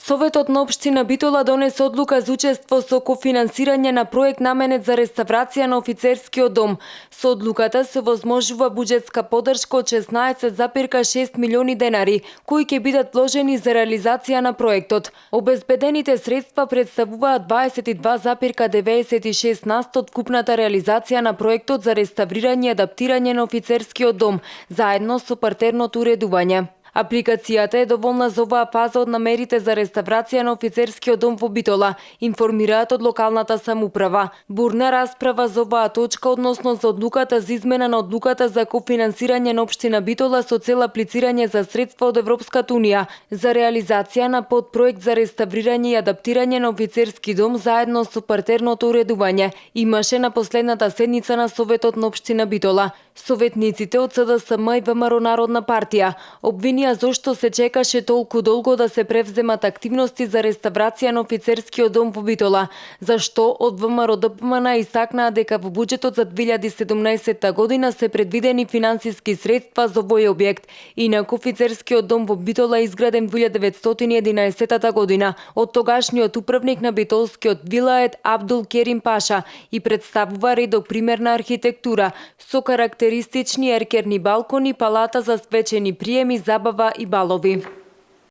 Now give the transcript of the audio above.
Советот на општина Битола донесе одлука за учество со кофинансирање на проект наменет за реставрација на офицерскиот дом. Со одлуката се возможува буџетска поддршка од 16,6 милиони денари, кои ќе бидат вложени за реализација на проектот. Обезбедените средства представуваат 22,96% од вкупната реализација на проектот за реставрирање и адаптирање на офицерскиот дом, заедно со партерното уредување. Апликацијата е доволна за оваа фаза од намерите за реставрација на офицерскиот дом во Битола, информираат од локалната самоуправа. Бурна расправа за оваа точка односно за одлуката за измена на одлуката за кофинансирање на општина Битола со цел аплицирање за средства од Европската унија за реализација на подпроект за реставрирање и адаптирање на офицерски дом заедно со партерното уредување имаше на последната седница на Советот на општина Битола. Советниците од СДСМ и ВМРО Народна партија обвинија зошто се чекаше толку долго да се превземат активности за реставрација на офицерскиот дом во Битола, зашто од ВМРО ДПМН истакнаа дека во буџетот за 2017 година се предвидени финансиски средства за овој објект. Инаку офицерскиот дом во Битола е изграден во 1911 година од тогашниот управник на битолскиот вилает Абдул Керим Паша и представува редок пример на архитектура со карактеристични еркерни балкони, палата за свечени приеми, забава и балови.